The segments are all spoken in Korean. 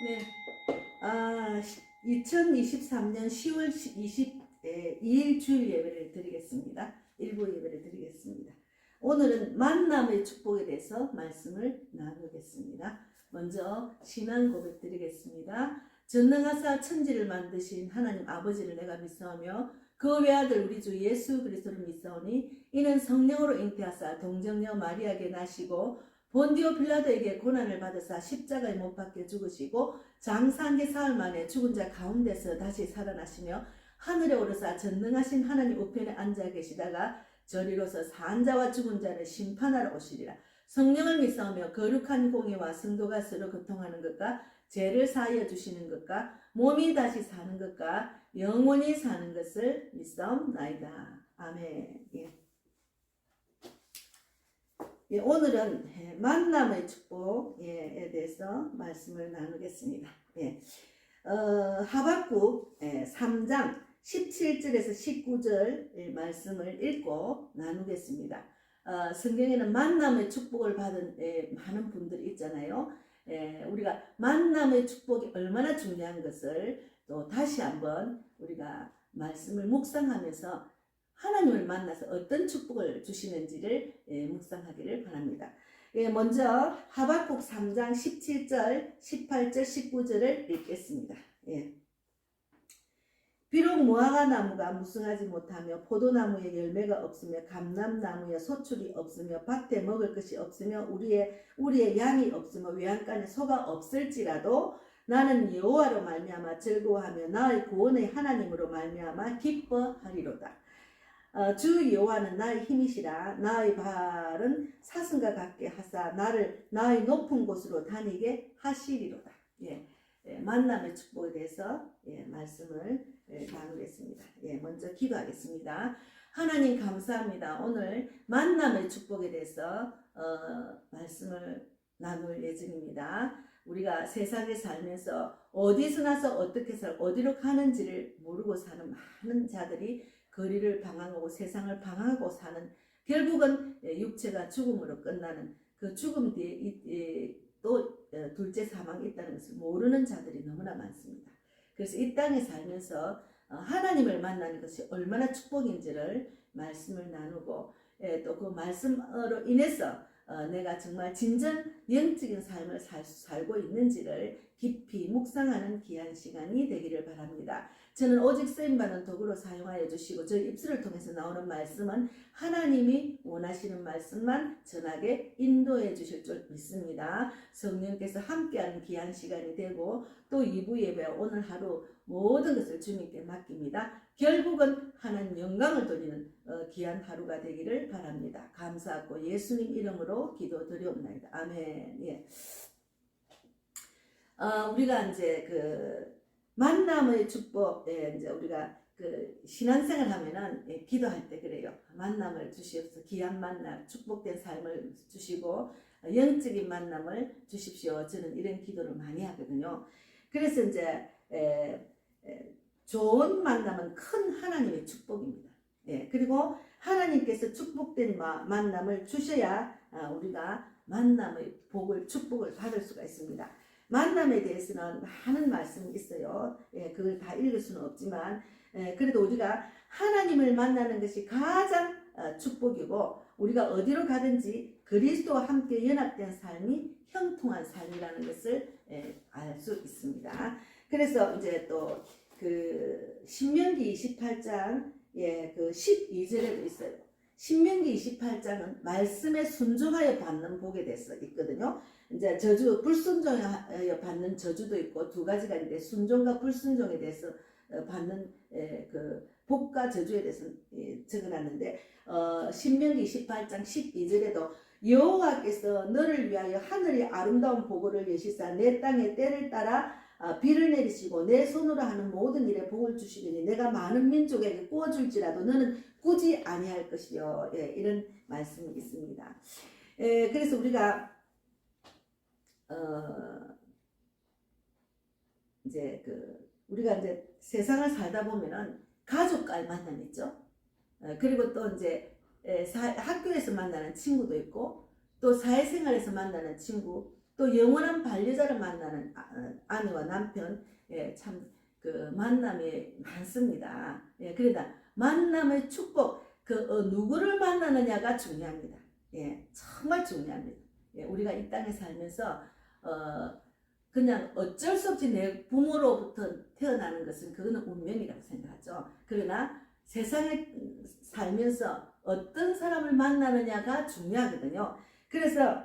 네. 2023년 10월 22일 주일 예배를 드리겠습니다. 일부 예배를 드리겠습니다. 오늘은 만남의 축복에 대해서 말씀을 나누겠습니다. 먼저 신앙 고백 드리겠습니다. 전능하사 천지를 만드신 하나님 아버지를 내가 믿사오며 그 외아들 우리 주 예수 그리스도를 믿사오니 이는 성령으로 잉태하사 동정녀 마리아에게 나시고 본디오 빌라도에게 고난을 받으사 십자가에 못 박혀 죽으시고 장사한 지 사흘 만에 죽은 자 가운데서 다시 살아나시며 하늘에 오르사 전능하신 하나님 우편에 앉아 계시다가 저리로서 산 자와 죽은 자를 심판하러 오시리라. 성령을 믿사오며 거룩한 공의와 성도가 서로 교통하는 것과 죄를 사하여 주시는 것과 몸이 다시 사는 것과 영원히 사는 것을 믿사옵나이다. 아멘. 오늘은 만남의 축복에 대해서 말씀을 나누겠습니다. 하박국 3장 17절에서 19절 말씀을 읽고 나누겠습니다. 성경에는 만남의 축복을 받은 많은 분들이 있잖아요. 우리가 만남의 축복이 얼마나 중요한 것을 또 다시 한번 우리가 말씀을 묵상하면서 하나님을 만나서 어떤 축복을 주시는지를 묵상하기를 바랍니다. 먼저 하박국 3장 17절, 18절, 19절을 읽겠습니다. 비록 무화과 나무가 무성하지 못하며 포도나무에 열매가 없으며 감람나무에 소출이 없으며 밭에 먹을 것이 없으며 우리의 양이 없으며 외양간에 소가 없을지라도 나는 여호와로 말미암아 즐거워하며 나의 구원의 하나님으로 말미암아 기뻐하리로다. 주 여호와는 나의 힘이시라. 나의 발은 사슴과 같게 하사 나를 나의 높은 곳으로 다니게 하시리로다. 만남의 축복에 대해서 말씀을 나누겠습니다. 먼저 기도하겠습니다. 하나님 감사합니다. 오늘 만남의 축복에 대해서 말씀을 나눌 예정입니다. 우리가 세상에 살면서 어디서 나서 어떻게 살고 어디로 가는지를 모르고 사는 많은 자들이 거리를 방황하고 세상을 방황하고 사는, 결국은 육체가 죽음으로 끝나는 그 죽음 뒤에 또 둘째 사망이 있다는 것을 모르는 자들이 너무나 많습니다. 그래서 이 땅에 살면서 하나님을 만나는 것이 얼마나 축복인지를 말씀을 나누고 또 그 말씀으로 인해서 내가 정말 진정 영적인 삶을 살고 있는지를 깊이 묵상하는 귀한 시간이 되기를 바랍니다. 저는 오직 쓰임받은 도구로 사용하여 주시고 저희 입술을 통해서 나오는 말씀은 하나님이 원하시는 말씀만 전하게 인도해 주실 줄 믿습니다. 성령께서 함께하는 귀한 시간이 되고 또 2부 예배 오늘 하루 모든 것을 주님께 맡깁니다. 결국은 하나님 영광을 돌리는 귀한 하루가 되기를 바랍니다. 감사하고 예수님 이름으로 기도드리옵나이다. 아멘. 우리가 이제 그 만남의 축복, 이제 우리가 그 신앙생활 하면은 기도할 때 그래요. 만남을 주시옵소서. 귀한 만남, 축복된 삶을 주시고 영적인 만남을 주십시오. 저는 이런 기도를 많이 하거든요. 그래서 이제 좋은 만남은 큰 하나님의 축복입니다. 그리고 하나님께서 축복된 만남을 주셔야 우리가 만남의 복을, 축복을 받을 수가 있습니다. 만남에 대해서는 많은 말씀이 있어요. 그걸 다 읽을 수는 없지만 그래도 우리가 하나님을 만나는 것이 가장 축복이고 우리가 어디로 가든지 그리스도와 함께 연합된 삶이 형통한 삶이라는 것을 알 수 있습니다. 그래서 이제 또 그 신명기 28장 그 12절에도 있어요. 신명기 28장은 말씀에 순종하여 받는 복에 대해서 있거든요. 이제 저주, 불순종하여 받는 저주도 있고 두 가지가 있는데 순종과 불순종에 대해서 받는 그 복과 저주에 대해서 적어놨는데 신명기 28장 12절에도 여호와께서 너를 위하여 하늘의 아름다운 보고를 여시사 내 땅의 때를 따라 비를 내리시고 내 손으로 하는 모든 일에 복을 주시리니 내가 많은 민족에게 구워줄지라도 너는 꾸지 아니할 것이요. 이런 말씀이 있습니다. 그래서 우리가 우리가 이제 세상을 살다 보면은 가족과의 만남이 있죠. 그리고 또 이제 학교에서 만나는 친구도 있고 또 사회생활에서 만나는 친구, 또 영원한 반려자를 만나는 아내와 남편, 예, 참 그 만남이 많습니다. 예, 그러다 만남의 축복, 누구를 만나느냐가 중요합니다. 예, 정말 중요합니다. 예, 우리가 이 땅에 살면서 그냥 어쩔 수 없이 내 부모로부터 태어나는 것은 그거는 운명이라고 생각하죠. 그러나 세상에 살면서 어떤 사람을 만나느냐가 중요하거든요. 그래서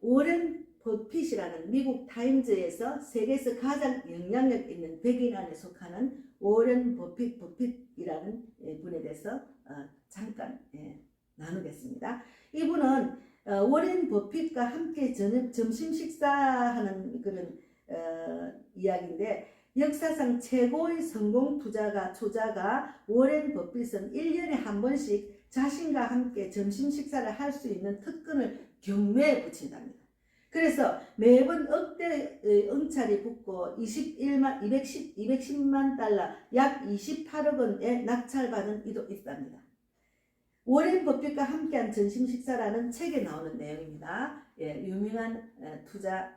오렌 버핏이라는 미국 타임즈에서 세계에서 가장 영향력 있는 100인 안에 속하는 오렌 버핏이라는 분에 대해서 잠깐 나누겠습니다. 이분은 워렌 버핏과 함께 점심 식사하는 그런 이야기인데, 역사상 최고의 성공 투자가 워렌 버핏은 1년에 한 번씩 자신과 함께 점심 식사를 할 수 있는 특권을 경매에 붙인답니다. 그래서 매번 억대의 응찰이 붙고 210만 달러, 약 28억 원에 낙찰받은 이도 있답니다. 워렌 버핏과 함께한 점심 식사라는 책에 나오는 내용입니다. 예, 유명한 투자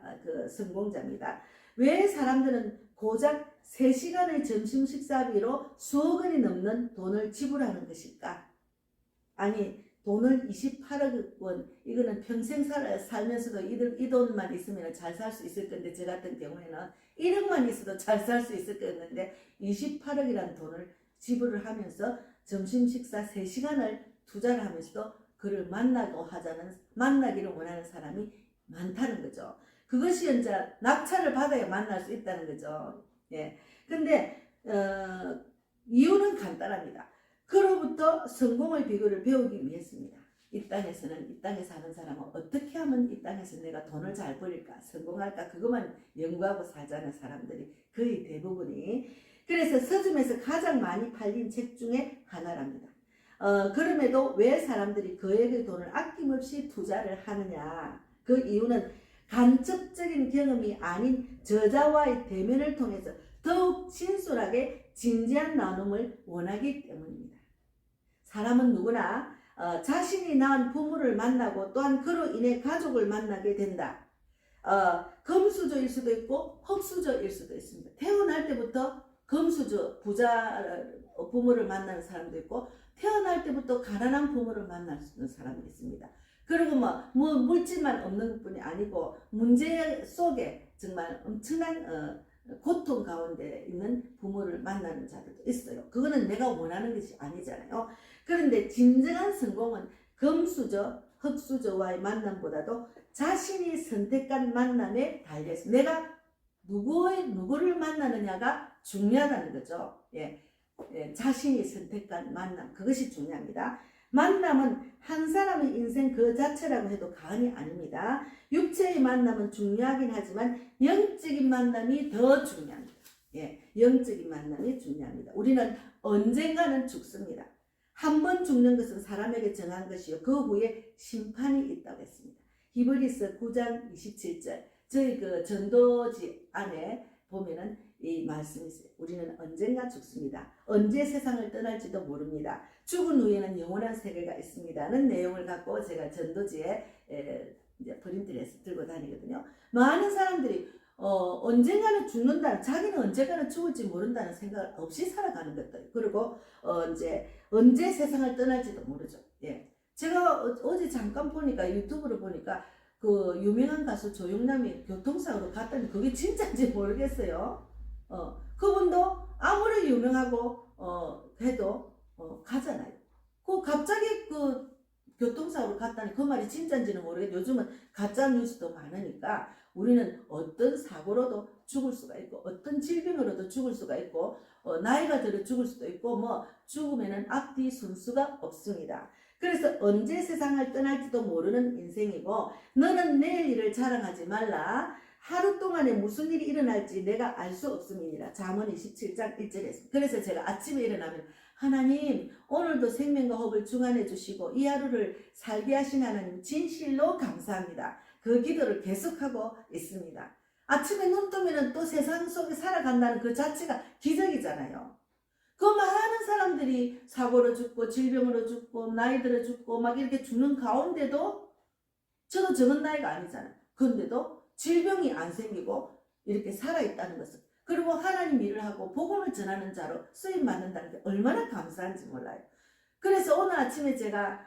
성공자입니다. 왜 사람들은 고작 3시간의 점심 식사비로 수억 원이 넘는 돈을 지불하는 것일까? 아니, 돈을 28억 원, 이거는 평생 살면서도 이 돈만 있으면 잘 살 수 있을 건데, 저 같은 경우에는 1억만 있어도 잘 살 수 있을 건데 28억이라는 돈을 지불을 하면서 점심 식사 3시간을 투자를 하면서도 그를 만나기를 원하는 사람이 많다는 거죠. 그것이 이제 낙찰을 받아야 만날 수 있다는 거죠. 예. 근데 이유는 간단합니다. 그로부터 성공의 비결을 배우기 위해서입니다. 이 땅에서 사는 사람은 어떻게 하면 이 땅에서 내가 돈을 잘 벌릴까, 성공할까, 그것만 연구하고 살자는 사람들이 거의 대부분이. 그래서 서점에서 가장 많이 팔린 책 중에 하나랍니다. 그럼에도 왜 사람들이 그에게 돈을 아낌없이 투자를 하느냐, 그 이유는 간접적인 경험이 아닌 저자와의 대면을 통해서 더욱 진솔하게 진지한 나눔을 원하기 때문입니다. 사람은 누구나 자신이 낳은 부모를 만나고 또한 그로 인해 가족을 만나게 된다. 금수저일 수도 있고 흙수저일 수도 있습니다. 태어날 때부터 금수저 부자 부모를 만나는 사람도 있고, 태어날 때부터 가난한 부모를 만나는 사람이 있습니다. 그리고 뭐 물질만 없는 것뿐이 아니고 문제 속에 정말 엄청난 고통 가운데 있는 부모를 만나는 자들도 있어요. 그거는 내가 원하는 것이 아니잖아요. 그런데 진정한 성공은 금수저, 흙수저와의 만남보다도 자신이 선택한 만남에 달려있습니다. 내가 누구를 만나느냐가 중요하다는 거죠. 자신이 선택한 만남, 그것이 중요합니다. 만남은 한 사람의 인생 그 자체라고 해도 과언이 아닙니다. 육체의 만남은 중요하긴 하지만 영적인 만남이 더 중요합니다. 영적인 만남이 중요합니다. 우리는 언젠가는 죽습니다. 한 번 죽는 것은 사람에게 정한 것이요, 그 후에 심판이 있다고 했습니다. 히브리서 9장 27절, 저희 전도지 안에 보면은 이 말씀이 있어요. 우리는 언젠가 죽습니다. 언제 세상을 떠날지도 모릅니다. 죽은 후에는 영원한 세계가 있습니다는 내용을 갖고 제가 전도지에 이제 프린트를 들고 다니거든요. 많은 사람들이 언젠가는 죽는다는, 자기는 언젠가는 죽을지 모른다는 생각을 없이 살아가는 것들. 그리고 이제 언제 세상을 떠날지도 모르죠. 제가 어제 잠깐 보니까, 유튜브를 보니까 그 유명한 가수 조영남이 교통사고로 갔다니 그게 진짜인지 모르겠어요. 그분도 아무리 유명하고 해도 가잖아요. 갑자기 교통사고로 갔다니 그 말이 진짜인지는 모르겠는데, 요즘은 가짜 뉴스도 많으니까 우리는 어떤 사고로도 죽을 수가 있고, 어떤 질병으로도 죽을 수가 있고, 나이가 들어 죽을 수도 있고, 죽으면은 앞뒤 순수가 없습니다. 그래서 언제 세상을 떠날지도 모르는 인생이고, 너는 내일 일을 자랑하지 말라. 하루 동안에 무슨 일이 일어날지 내가 알 수 없음이니라. 잠언 27장 1절에. 그래서 제가 아침에 일어나면, 하나님 오늘도 생명과 호흡을 중한해 주시고 이 하루를 살게 하신 하나님 진실로 감사합니다. 그 기도를 계속하고 있습니다. 아침에 눈 뜨면 또 세상 속에 살아간다는 그 자체가 기적이잖아요. 그 많은 사람들이 사고로 죽고 질병으로 죽고 나이 들어 죽고 막 이렇게 죽는 가운데도 저도 적은 나이가 아니잖아요. 그런데도 질병이 안 생기고 이렇게 살아있다는 것을, 그리고 하나님 일을 하고 복음을 전하는 자로 쓰임 받는다는 게 얼마나 감사한지 몰라요. 그래서 오늘 아침에 제가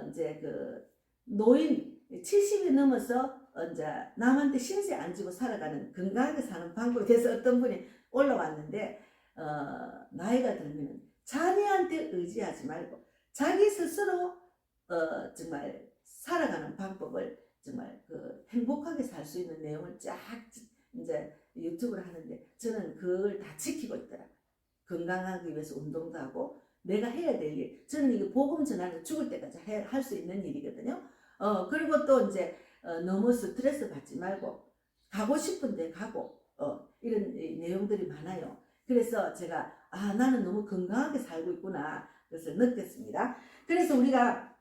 이제 그 노인 70이 넘어서 이제 남한테 신세 안 지고 살아가는 건강하게 사는 방법에 대해서 어떤 분이 올라왔는데, 나이가 들면 자녀한테 의지하지 말고 자기 스스로 정말 살아가는 방법을 정말 그 행복하게 살 수 있는 내용을 쫙 이제 유튜브를 하는데, 저는 그걸 다 지키고 있더라고요. 건강하기 위해서 운동도 하고 내가 해야 될 일, 저는 이거 복음 전하는 죽을 때까지 할 수 있는 일이거든요. 그리고 또 이제 너무 스트레스 받지 말고 가고 싶은데 가고 이런 내용들이 많아요. 그래서 제가 나는 너무 건강하게 살고 있구나 그것을 느꼈습니다. 그래서 우리가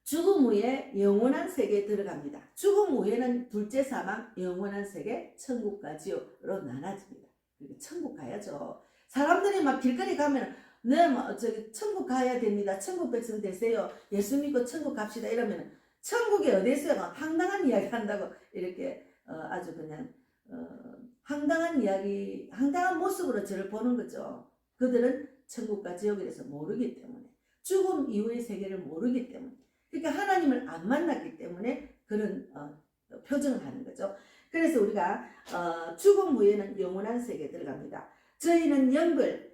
죽음 후에 영원한 세계에 들어갑니다. 죽음 후에는 둘째 사망, 영원한 세계, 천국과 지옥으로 나눠집니다. 천국 가야죠. 사람들이 막 길거리 가면 네, 뭐 저기 천국 가야 됩니다. 천국 백성 되세요. 예수 믿고 천국 갑시다 이러면 천국이 어디 있어요? 막 황당한 이야기 한다고 이렇게 아주 그냥 황당한 이야기, 황당한 모습으로 저를 보는 거죠. 그들은 천국과 지옥에 대해서 모르기 때문에, 죽음 이후의 세계를 모르기 때문에, 그러니까 하나님을 안 만났기 때문에 그런 표정을 하는 거죠. 그래서 우리가 죽음 후에는 영원한 세계에 들어갑니다. 저희는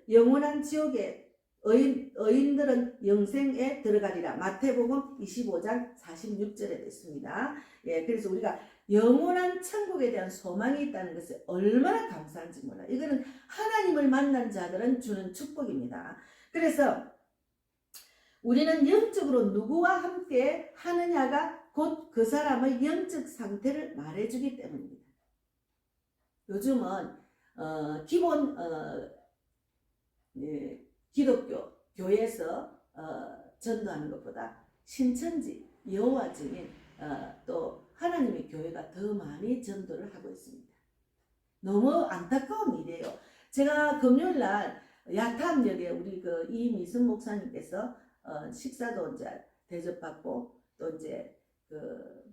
영원한 지옥에, 의인들은 영생에 들어가리라. 마태복음 25장 46절에 됐습니다. 예, 그래서 우리가 영원한 천국에 대한 소망이 있다는 것을 얼마나 감사한지 몰라요. 이거는 하나님을 만난 자들은 주는 축복입니다. 그래서 우리는 영적으로 누구와 함께 하느냐가 곧 그 사람의 영적 상태를 말해주기 때문입니다. 요즘은 기본 기독교 교회에서 전도하는 것보다 신천지, 여호와 증인, 또 하나님의 교회가 더 많이 전도를 하고 있습니다. 너무 안타까운 일이에요. 제가 금요일날 야탐역에 우리 그 이미순 목사님께서 식사도 이제 대접받고 또 이제 그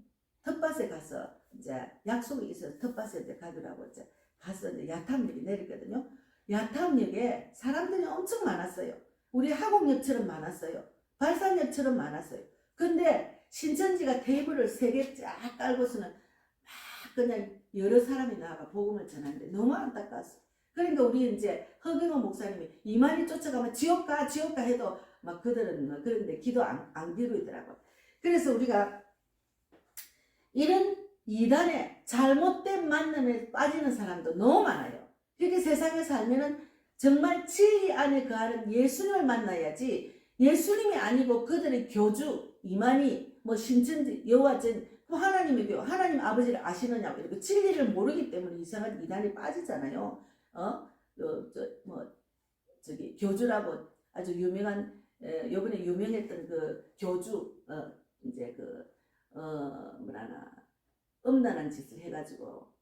텃밭에 가서 이제 약속이 있어서 텃밭에 이제 가기로 하고 이제 가서 이제 야탐역에 내렸거든요. 야탐역에 사람들이 엄청 많았어요. 우리 하곡역처럼 많았어요. 발산역처럼 많았어요. 근데 신천지가 테이블을 3개 쫙 깔고서는 막 그냥 여러 사람이 나와가 복음을 전하는데 너무 안타까웠어요. 그러니까 우리 이제 허경호 목사님이 이만희 쫓아가면 지옥 가 해도 막 그들은 뭐 그런데 기도 안 기르더라고요. 그래서 우리가 이런 이단의 잘못된 만남에 빠지는 사람도 너무 많아요. 그렇게 세상에 살면은 정말 진리 안에 거하는 예수님을 만나야지, 예수님이 아니고 그들의 교주, 이만희, 뭐 신천지, 여호와전, 하나님의 교회, 하나님 아버지를 아시느냐고 이렇게 진리를 모르기 때문에 이상한 이단에 빠지잖아요. 저기 교주라고 아주 유명한, 요번에 유명했던 그 교주, 이제 뭐라나, 음란한 짓을 해가지고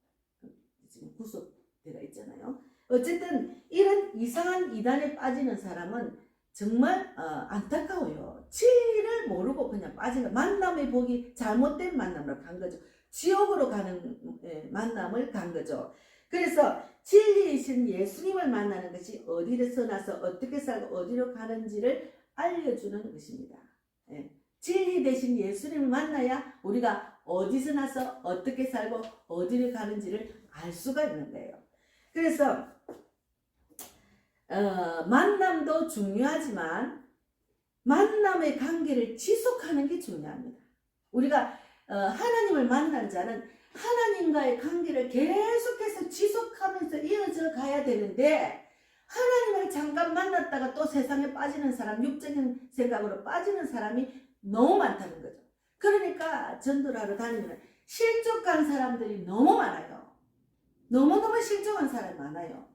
지금 구속되어 있잖아요. 어쨌든 이런 이상한 이단에 빠지는 사람은 정말 안타까워요. 진리를 모르고 그냥 빠지는, 만남의 복이 잘못된 만남으로 간 거죠. 지옥으로 가는 만남을 간 거죠. 그래서 진리이신 예수님을 만나는 것이 어디에서 나서 어떻게 살고 어디로 가는지를 알려주는 것입니다. 진리 대신 예수님을 만나야 우리가 어디서 나서 어떻게 살고 어디로 가는지를 알 수가 있는 거예요. 그래서 만남도 중요하지만 만남의 관계를 지속하는 게 중요합니다. 우리가 하나님을 만난 자는 하나님과의 관계를 계속해서 지속하면서 이어져 가야 되는데, 하나님을 잠깐 만났다가 또 세상에 빠지는 사람, 육적인 생각으로 빠지는 사람이 너무 많다는 거죠. 그러니까 전도를 하러 다니면 실족한 사람들이 너무 많아요. 너무너무 실족한 사람이 많아요.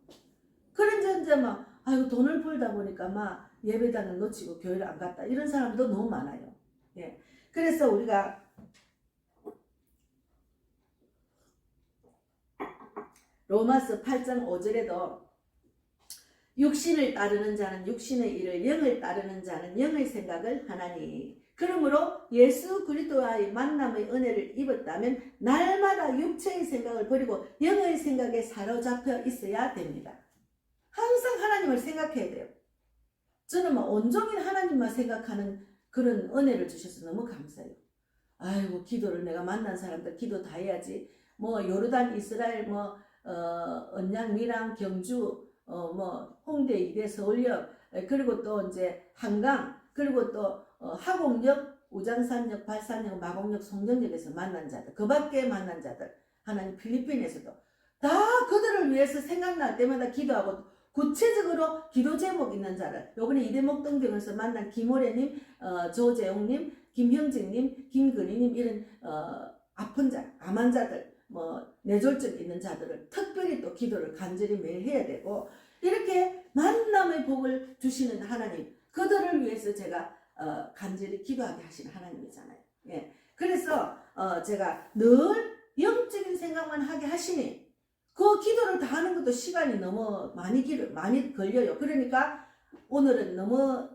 그런데 이제 막 아이고 돈을 벌다 보니까 막 예배당을 놓치고 교회를 안 갔다, 이런 사람도 너무 많아요. 예. 그래서 우리가 로마서 8장 5절에도 육신을 따르는 자는 육신의 일을, 영을 따르는 자는 영의 생각을 하나니 그러므로 예수 그리스도와의 만남의 은혜를 입었다면 날마다 육체의 생각을 버리고 영의 생각에 사로잡혀 있어야 됩니다. 항상 하나님을 생각해야 돼요. 저는 온종일 하나님만 생각하는 그런 은혜를 주셔서 너무 감사해요. 아이고, 기도를 내가 만난 사람들 기도 다 해야지. 요르단, 이스라엘, 언양, 밀양, 경주, 홍대, 이대, 서울역, 그리고 또 이제 한강, 그리고 또 하곡역, 우장산역, 발산역, 마곡역, 송정역에서 만난 자들, 그 밖에 만난 자들, 하나님 필리핀에서도 다 그들을 위해서 생각날 때마다 기도하고 구체적으로 기도 제목 있는 자를, 요번에 이대목동경에서 만난 김호래님, 조재용님, 김형진님, 김근희님, 이런 아픈 자, 암 환자들, 뇌졸중 있는 자들을 특별히 또 기도를 간절히 매일 해야 되고, 이렇게 만남의 복을 주시는 하나님, 그들을 위해서 제가 간절히 기도하게 하시는 하나님이잖아요. 예. 그래서 제가 늘 영적인 생각만 하게 하시니 그 기도를 다 하는 것도 시간이 너무 많이 걸려요. 그러니까 오늘은 너무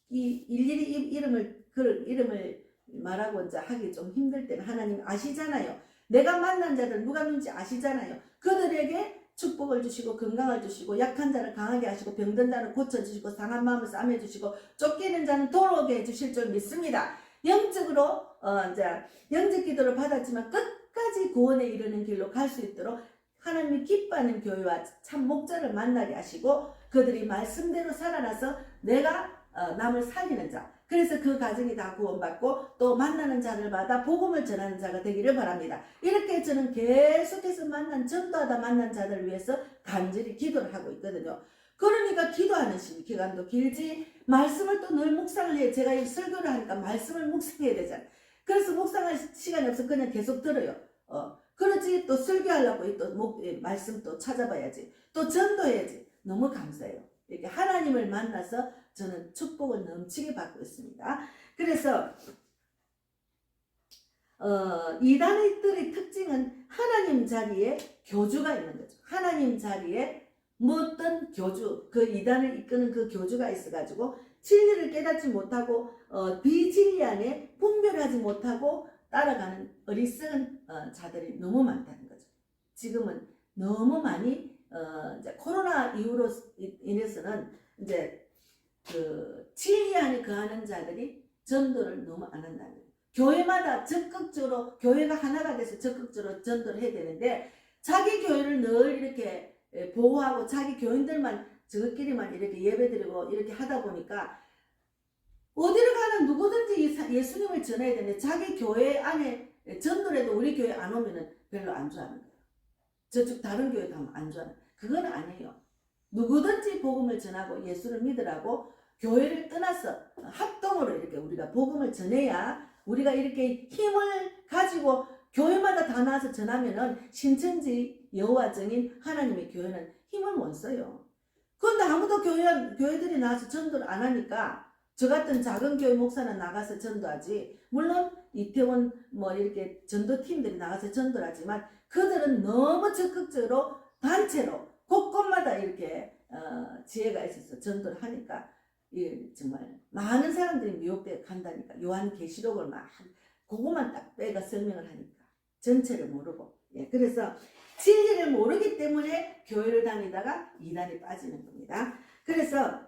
일일이 이름을 말하고 이제 하기 좀 힘들 때는 하나님 아시잖아요. 내가 만난 자들 누가 누군지 아시잖아요. 그들에게 축복을 주시고 건강을 주시고 약한 자를 강하게 하시고 병든 자를 고쳐주시고 상한 마음을 싸매주시고 쫓기는 자는 돌아오게 해주실 줄 믿습니다. 영적으로 이제 영적 기도를 받았지만 끝까지 구원에 이르는 길로 갈 수 있도록 하나님이 기뻐하는 교회와 참 목자를 만나게 하시고 그들이 말씀대로 살아나서 내가 남을 살리는 자, 그래서 그 가정이 다 구원받고 또 만나는 자들마다 복음을 전하는 자가 되기를 바랍니다. 이렇게 저는 계속해서 전도하다 만난 자들을 위해서 간절히 기도를 하고 있거든요. 그러니까 기도하는 기간도 길지, 말씀을 또 늘 묵상을 해요. 제가 이 설교를 하니까 말씀을 묵상해야 되잖아요. 그래서 묵상할 시간이 없어 그냥 계속 들어요. 그렇지, 또 설교하려고 또 말씀 또 찾아봐야지, 또 전도해야지. 너무 감사해요. 이렇게 하나님을 만나서 저는 축복을 넘치게 받고 있습니다. 그래서 이단의 특징은 하나님 자리에 교주가 있는 거죠. 하나님 자리에 어떤 교주, 그 이단을 이끄는 그 교주가 있어가지고 진리를 깨닫지 못하고 비진리 안에 분별하지 못하고 따라가는 어리석은 자들이 너무 많다는 거죠. 지금은 너무 많이 이제 코로나 이후로 인해서는 이제 그 진리 안에 거하는 자들이 전도를 너무 안 한다는 거예요. 교회마다 적극적으로, 교회가 하나가 돼서 적극적으로 전도를 해야 되는데 자기 교회를 늘 이렇게 보호하고 자기 교인들만 저것끼리만 이렇게 예배드리고 이렇게 하다 보니까 어디를 가는 누구든지 예수님을 전해야 되는데 자기 교회 안에 전도를 해도 우리 교회 안 오면은 별로 안 좋아하는 거예요. 저쪽 다른 교회 가면 안 좋아하는 거예요. 그건 아니에요. 누구든지 복음을 전하고 예수를 믿으라고 교회를 떠나서 합동으로 이렇게 우리가 복음을 전해야 우리가 이렇게 힘을 가지고 교회마다 다 나와서 전하면은 신천지 여호와 증인 하나님의 교회는 힘을 못 써요. 그런데 아무도 교회들이 나와서 전도를 안 하니까 저 같은 작은 교회 목사는 나가서 전도하지, 물론 이태원 이렇게 전도팀들이 나가서 전도를 하지만 그들은 너무 적극적으로 단체로 곳곳마다 이렇게 지혜가 있어서 전도를 하니까 정말 많은 사람들이 미혹되어 간다니까. 요한계시록을 막 그것만 딱 빼가 설명을 하니까 전체를 모르고. 그래서 진리를 모르기 때문에 교회를 다니다가 이단에 빠지는 겁니다. 그래서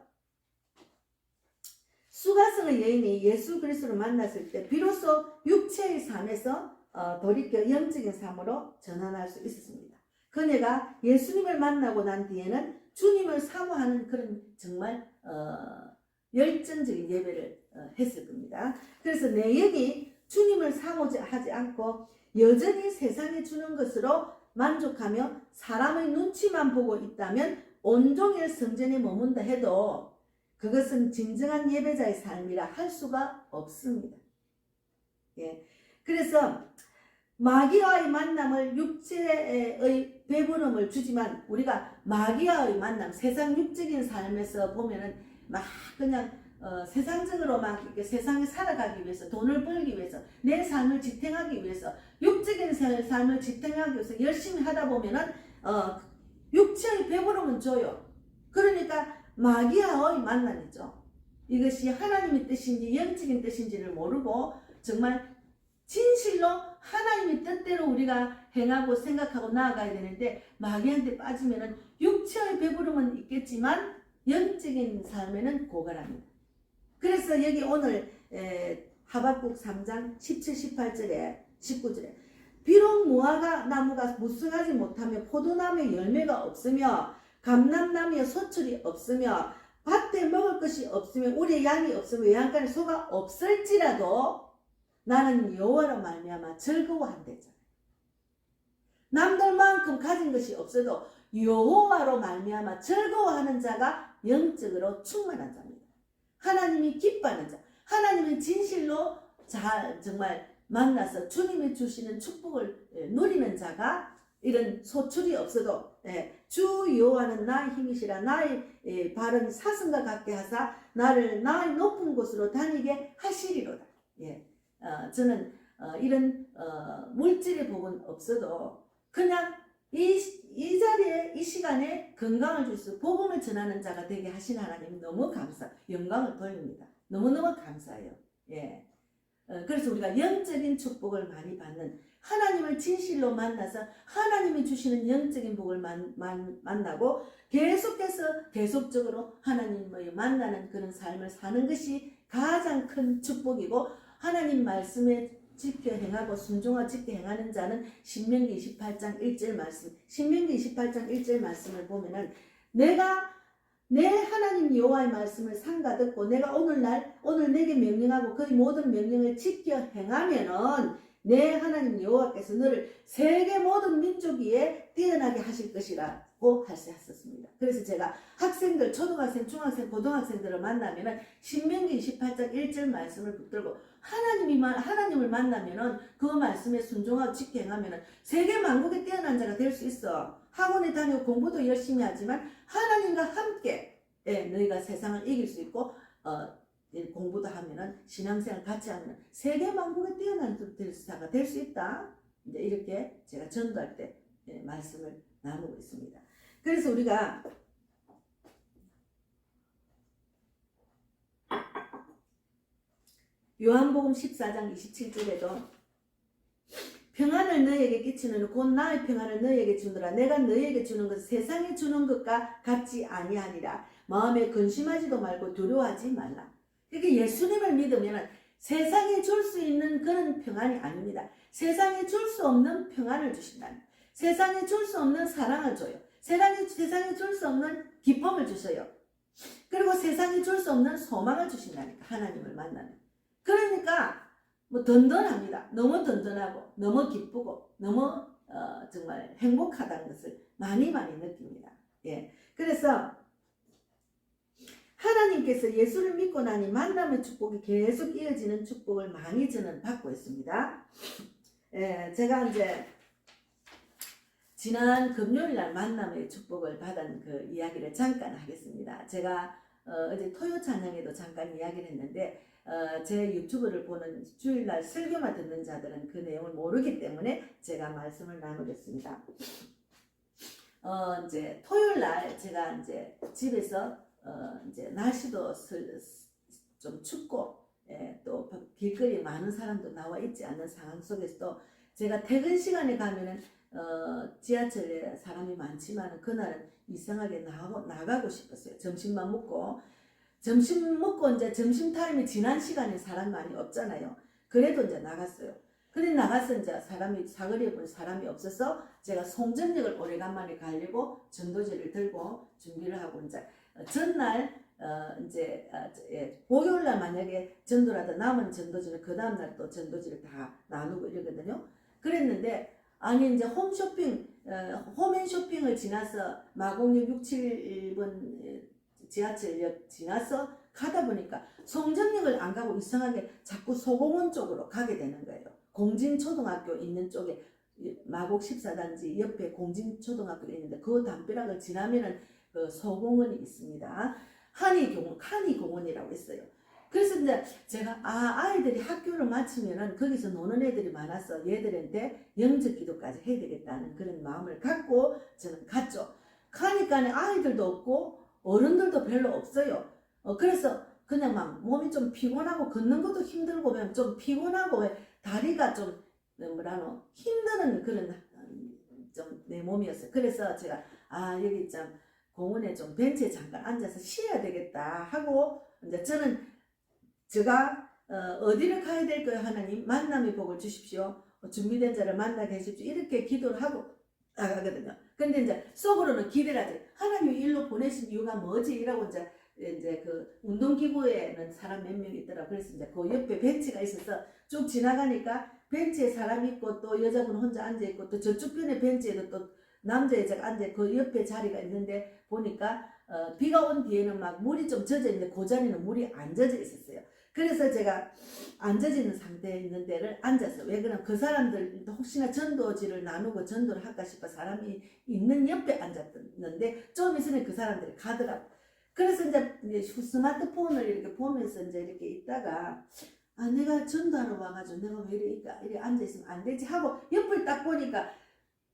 수가성의 여인이 예수 그리스도를 만났을 때 비로소 육체의 삶에서 돌이켜 영적인 삶으로 전환할 수 있었습니다. 그녀가 예수님을 만나고 난 뒤에는 주님을 사모하는 그런 정말 열정적인 예배를 했을 겁니다. 그래서 내역이 주님을 사모하지 않고 여전히 세상에 주는 것으로 만족하며 사람의 눈치만 보고 있다면 온종일 성전에 머문다 해도 그것은 진정한 예배자의 삶이라 할 수가 없습니다. 그래서 마귀와의 만남을 육체의 배부름을 주지만 우리가 마귀와의 만남, 세상 육적인 삶에서 보면은 막 그냥 세상적으로 막 이렇게 세상에 살아가기 위해서, 돈을 벌기 위해서, 내 삶을 지탱하기 위해서, 육적인 삶을 지탱하기 위해서 열심히 하다 보면은 육체의 배부름은 줘요. 그러니까 마귀와의 만남이죠. 이것이 하나님의 뜻인지 영적인 뜻인지를 모르고 정말 진실로 하나님의 뜻대로 우리가 행하고 생각하고 나아가야 되는데 마귀한테 빠지면은 육체의 배부름은 있겠지만 영적인 삶에는 고갈합니다. 그래서 여기 오늘 하박국 3장 17, 18절에 19절에 비록 무화과 나무가 무성하지 못하며 포도나무에 열매가 없으며 감람나무에 소출이 없으며 밭에 먹을 것이 없으며 우리의 양이 없으며 외양간에 소가 없을지라도 나는 여호와로 말미암아 즐거워한대잖아요. 남들만큼 가진 것이 없어도 여호와로 말미암아 즐거워하는 자가 영적으로 충만한 자입니다. 하나님이 기뻐하는 자, 하나님은 진실로 정말 만나서 주님이 주시는 축복을 누리는 자가 이런 소출이 없어도 주 여호와는 나의 힘이시라 나의 발은 사슴과 같게 하사 나를 나의 높은 곳으로 다니게 하시리로다. 저는 이런 물질의 복은 없어도 그냥 이 자리에 이 시간에 건강을 주셔서 복음을 전하는 자가 되게 하신 하나님 너무 영광을 돌립니다. 너무너무 감사해요. 그래서 우리가 영적인 축복을 많이 받는 하나님을 진실로 만나서 하나님이 주시는 영적인 복을 만나고 계속적으로 하나님을 만나는 그런 삶을 사는 것이 가장 큰 축복이고 하나님 말씀에 지켜 행하고 순종하고 지켜 행하는 자는 신명기 28장 1절 말씀 신명기 28장 1절 말씀을 보면은 내가 내 하나님 여호와의 말씀을 삼가 듣고 내가 오늘 내게 명령하고 그의 모든 명령을 지켜 행하면은 내 하나님 여호와께서 너를 세계 모든 민족 위에 뛰어나게 하실 것이라고 하셨습니다. 그래서 제가 학생들, 초등학생, 중학생, 고등학생들을 만나면은 신명기 28장 1절 말씀을 붙들고 하나님을 만나면은 그 말씀에 순종하고 지켜 행하면은 세계 만국에 뛰어난 자가 될 수 있어. 학원에 다니고 공부도 열심히 하지만 하나님과 함께 너희가 세상을 이길 수 있고 공부도 하면은 신앙생활 같이 하면은 세계 만국에 뛰어난 자가 될 수 있다. 이제 이렇게 제가 전도할 때 말씀을 나누고 있습니다. 그래서 우리가 요한복음 14장 27절에도 평안을 너희에게 끼치는 곧 나의 평안을 너희에게 주노라. 내가 너희에게 주는 것은 세상에 주는 것과 같지 아니하니라. 마음에 근심하지도 말고 두려워하지 말라. 그러니까 예수님을 믿으면 세상에 줄 수 있는 그런 평안이 아닙니다. 세상에 줄 수 없는 평안을 주신다. 세상에 줄 수 없는 사랑을 줘요. 세상에 줄 수 없는 기쁨을 주셔요. 그리고 세상에 줄 수 없는 소망을 주신다니까 하나님을 만나면. 그러니까 뭐 든든합니다. 너무 든든하고 너무 기쁘고 너무 정말 행복하다는 것을 많이 느낍니다. 그래서 하나님께서 예수를 믿고 나니 만남의 축복이 계속 이어지는 축복을 많이 저는 받고 있습니다. 제가 이제 지난 금요일날 만남의 축복을 받은 그 이야기를 잠깐 하겠습니다. 제가 어제 토요 찬양에도 잠깐 이야기를 했는데 제 유튜브를 보는 주일날 설교만 듣는 자들은 그 내용을 모르기 때문에 제가 말씀을 나누겠습니다. 이제 토요일날 제가 이제 집에서 이제 날씨도 좀 춥고 또 길거리에 많은 사람도 나와 있지 않는 상황 속에서도 제가 퇴근 시간에 가면은 지하철에 사람이 많지만 그날은 이상하게 나가고 싶었어요. 점심만 먹고 이제 점심 타임이 지난 시간에 사람 많이 없잖아요. 그래도 이제 나갔어요. 그래 나가서 이제 사거리에 보니 사람이 없어서 제가 송전역을 오래간만에 가려고 전도지를 들고 준비를 하고 이제 전날 이제 목요일날 만약에 전도를 하다 남은 전도지는 그 다음날 또 전도지를 다 나누고 이러거든요. 그랬는데 아니 이제 홈앤쇼핑을 지나서 마곡역 6, 7번 지하철역 지나서 가다 보니까 송정역을 안 가고 이상하게 자꾸 소공원 쪽으로 가게 되는 거예요. 공진초등학교 있는 쪽에 마곡 14단지 옆에 공진초등학교가 있는데 그 담벼락을 지나면은 그 소공원이 있습니다. 한의공원이라고 있어요. 그래서 이제 제가 아이들이 학교를 마치면은 거기서 노는 애들이 많아서 얘들한테 영적 기도까지 해야 되겠다는 그런 마음을 갖고 저는 갔죠. 가니까 아이들도 없고 어른들도 별로 없어요. 그래서 그냥 막 몸이 좀 피곤하고 걷는 것도 힘들고 그냥 좀 피곤하고 왜 다리가 좀 뭐라노 힘드는 그런 좀 내 몸이었어요. 그래서 제가 여기 좀 공원에 좀 벤치에 잠깐 앉아서 쉬어야 되겠다 하고 이제 저는 제가 어디를 가야 될까요? 하나님 만남의 복을 주십시오. 준비된 자를 만나게 해주십시오. 이렇게 기도를 하고 나가거든요. 근데 이제 속으로는 기대를 하지. 하나님이 일로 보내신 이유가 뭐지? 이라고 이제 그 운동기구에는 사람 몇 명 있더라고. 그래서 이제 그 옆에 벤치가 있어서 쭉 지나가니까 벤치에 사람 있고 또 여자분 혼자 앉아있고 또 저쪽 편에 벤치에도 또 남자 여자가 앉아 그 옆에 자리가 있는데 보니까 비가 온 뒤에는 막 물이 좀 젖어 있는데 그 자리는 물이 안 젖어 있었어요. 그래서 제가 안 젖어있는 상태에 있는 데를 앉아서 왜 그러면 그 사람들 혹시나 전도지를 나누고 전도를 할까 싶어 사람이 있는 옆에 앉았는데 좀 있으면 그 사람들이 가더라고. 그래서 이제 스마트폰을 이렇게 보면서 이제 이렇게 있다가 내가 전도하러 와가지고 내가 왜 이렇게 앉아있으면 안 되지 하고 옆을 딱 보니까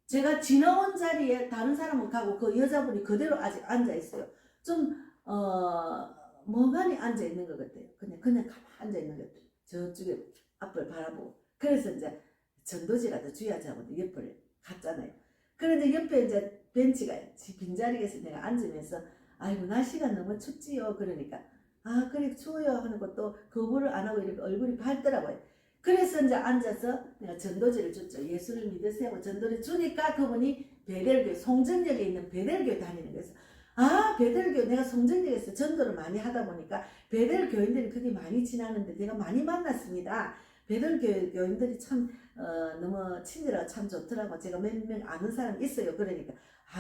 제가 지나온 자리에 다른 사람은 가고 그 여자분이 그대로 아직 앉아있어요. 좀 멍하니 앉아있는 것 같아요. 그냥 가만히 앉아있는 것 같아요. 저쪽에 앞을 바라보고. 그래서 이제 전도지라도 주야지 하고 옆을 갔잖아요. 그런데 옆에 이제 벤치가 빈자리에서 내가 앉으면서 아이고 날씨가 너무 춥지요. 그러니까 그래 추워요 하는 것도 거부를 안 하고 이렇게 얼굴이 밝더라고요. 그래서 이제 앉아서 내가 전도지를 줬죠. 예수를 믿으세요. 전도를 주니까 그분이 베델교회 송정역에 있는 베델교회 다니는 거였어. 베델교회 내가 송정역에서 전도를 많이 하다 보니까 베델 교인들이 그게 많이 지나는데 내가 많이 만났습니다. 베델 교인들이 참 너무 친절하고 참 좋더라고. 제가 몇 명 아는 사람 있어요. 그러니까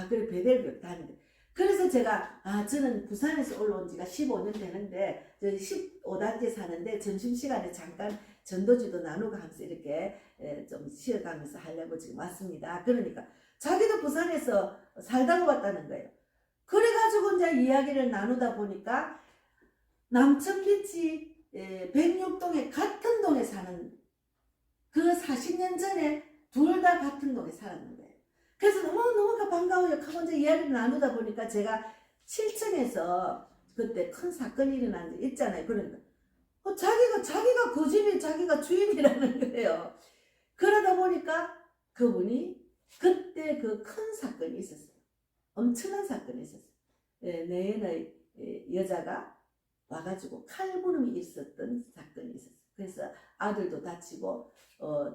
그래 베델교회 다니는데 그래서 제가 저는 부산에서 올라온 지가 15년 되는데 15단지 사는데 점심시간에 잠깐 전도지도 나누고 하면서 이렇게 좀 쉬어가면서 하려고 지금 왔습니다. 그러니까 자기도 부산에서 살다가 왔다는 거예요. 그래가지고 이제 이야기를 나누다 보니까 남천비치 106동에 같은 동에 사는 그 40년 전에 둘 다 같은 동에 살았는 거예요. 그래서 너무 반가워요. 하고 이제 이야기를 나누다 보니까 제가 7층에서 그때 큰 사건이 일어난 게 있잖아요. 그러니까 자기가 그 집이 자기가 주인이라는 거예요. 그러다 보니까 그분이 그때 그 큰 사건이 있었어요. 엄청난 사건이 있었어요. 내의 여자가 와가지고 칼부림이 있었던 사건이 있었어요. 그래서 아들도 다치고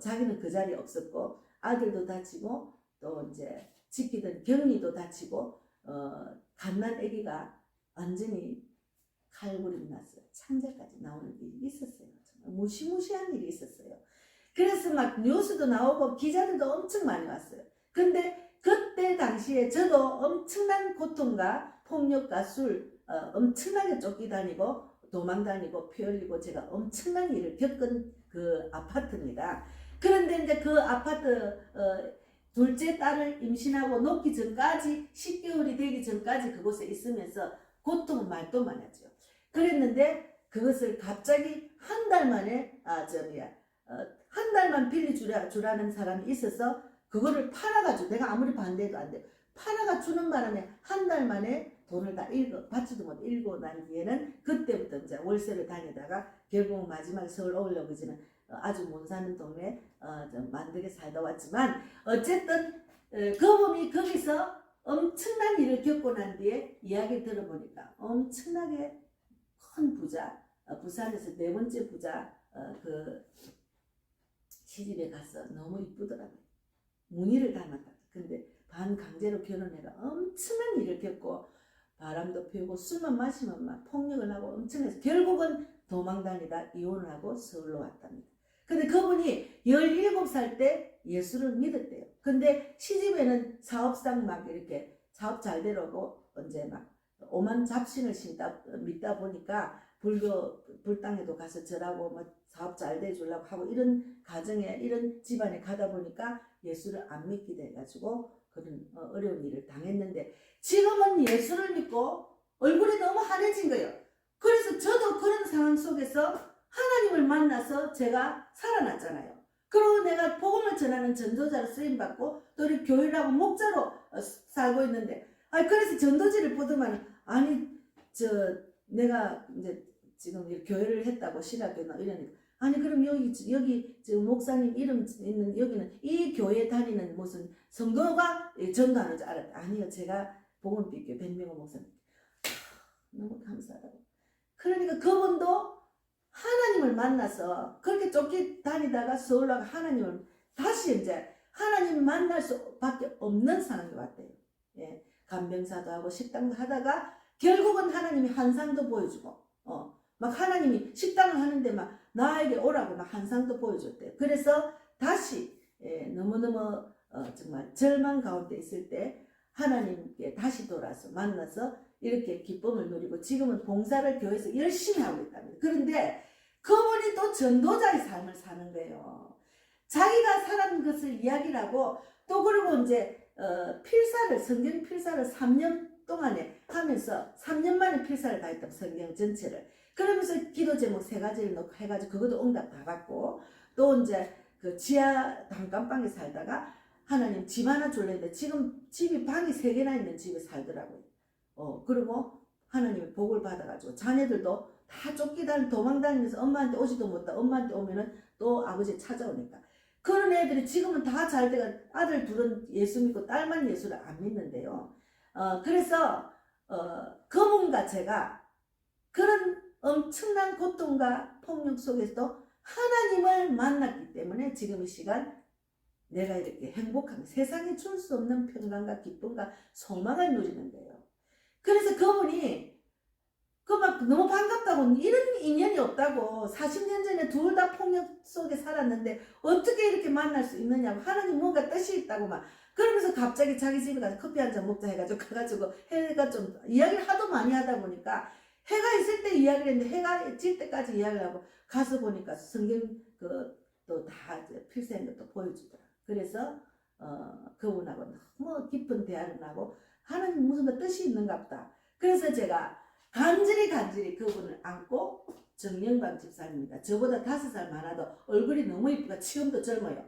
자기는 그 자리에 없었고 아들도 다치고 또 이제 지키던 경리도 다치고 갓난 아기가 완전히 칼부림이 났어요. 창자까지 나오는 일이 있었어요. 정말 무시무시한 일이 있었어요. 그래서 막 뉴스도 나오고 기자들도 엄청 많이 왔어요. 근데 그때 당시에 저도 엄청난 고통과 폭력과 술 엄청나게 쫓기다니고 도망다니고 피 흘리고 제가 엄청난 일을 겪은 그 아파트입니다. 그런데 이제 그 아파트 둘째 딸을 임신하고 놓기 전까지 10개월이 되기 전까지 그곳에 있으면서 고통은 말도 많았죠. 그랬는데 그것을 갑자기 한 달 만에 한 달만 빌려주라는 사람이 있어서 그거를 팔아가지고 내가 아무리 반대도 안 돼. 팔아가 주는 바람에 한 달 만에 돈을 다 받지도 못 읽고 난 뒤에는 그때부터 이제 월세를 다니다가 결국 마지막에 서울 오려고 이제는 아주 못 사는 동네 좀 만들게 살다 왔지만 어쨌든 그분이 거기서 엄청난 일을 겪고 난 뒤에 이야기 들어보니까 엄청나게 큰 부자 부산에서 네 번째 부자 그 시집에 가서 너무 이쁘더라고요. 무늬를 닮았다. 근데 반강제로 결혼해가 엄청난 일을 겪고 바람도 피우고 술만 마시면 막 폭력을 하고 엄청나서 결국은 도망다니다 이혼을 하고 서울로 왔답니다. 근데 그분이 17살 때 예수를 믿었대요. 근데 시집에는 사업상 막 이렇게 사업 잘 되려고 이제 막 오만 잡신을 믿다 보니까 불당에도 가서 절하고 뭐 사업 잘 돼주려고 하고 이런 가정에 이런 집안에 가다 보니까 예수를 안 믿게 돼가지고 그런 어려운 일을 당했는데 지금은 예수를 믿고 얼굴이 너무 환해진 거예요. 그래서 저도 그런 상황 속에서 하나님을 만나서 제가 살아났잖아요. 그리고 내가 복음을 전하는 전도자로 쓰임받고 또 우리 교회라고 목자로 살고 있는데 그래서 전도지를 보더만 내가 이제 지금 이렇게 교회를 했다고 신학교나 이러니까 아니 그럼 여기 지금 목사님 이름 있는 여기는 이 교회 다니는 무슨 성도가 전도하는 줄 알았다. 아니요, 제가 복음빛교 백명호 목사님 너무 감사하다고. 그러니까 그분도 하나님을 만나서 그렇게 쫓기 다니다가 서울 나가 하나님을 다시 이제 하나님 만날 수밖에 없는 상황이 왔대요. 예, 간병사도 하고 식당도 하다가 결국은 하나님이 환상도 보여주고 막 하나님이 식당을 하는데 막 나에게 오라고 막 환상도 보여줬대요. 그래서 다시 너무너무 정말 절망 가운데 있을 때 하나님께 다시 돌아서 만나서 이렇게 기쁨을 누리고 지금은 봉사를 교회에서 열심히 하고 있답니다. 그런데 그분이 또 전도자의 삶을 사는 거예요. 자기가 살은 것을 이야기를 하고 또 그리고 이제 성경 필사를 3년 동안에 하면서 3년 만에 필사를 다 했다고 성경 전체를. 그러면서 기도 제목 3가지를 넣고 해가지고 그것도 응답 다 받고 또 이제 그 지하 단칸방에 살다가 하나님 집 하나 줄랬는데 지금 집이 방이 3개나 있는 집에 살더라고요. 그리고 하나님의 복을 받아가지고 자녀들도 다 쫓기다니 도망다니면서 엄마한테 오지도 못하 엄마한테 오면은 또 아버지 찾아오니까 그런 애들이 지금은 다 잘 돼가 아들 둘은 예수 믿고 딸만 예수를 안 믿는데요. 그래서 그분과 제가 그런 엄청난 고통과 폭력 속에서도 하나님을 만났기 때문에 지금 이 시간 내가 이렇게 행복한 세상에 줄 수 없는 평강과 기쁨과 소망을 누리는 거예요. 그래서 그분이 막 너무 반갑다고 이런 인연이 없다고 40년 전에 둘 다 폭력 속에 살았는데 어떻게 이렇게 만날 수 있느냐고 하나님 뭔가 뜻이 있다고 막 그러면서 갑자기 자기 집에 가서 커피 한잔 먹자 해가지고 가가지고 해가 좀 이야기를 하도 많이 하다 보니까 해가 있을 때 이야기를 했는데 해가 질 때까지 이야기를 하고 가서 보니까 성경 또 다 필사한 것도 보여주더라. 그래서 그분하고 너무 깊은 대화를 하고 하나님 무슨 뜻이 있는가 보다. 그래서 제가 간절히 그분을 안고 정영광 집사입니다. 저보다 5살 많아도 얼굴이 너무 이쁘고 지금도 젊어요.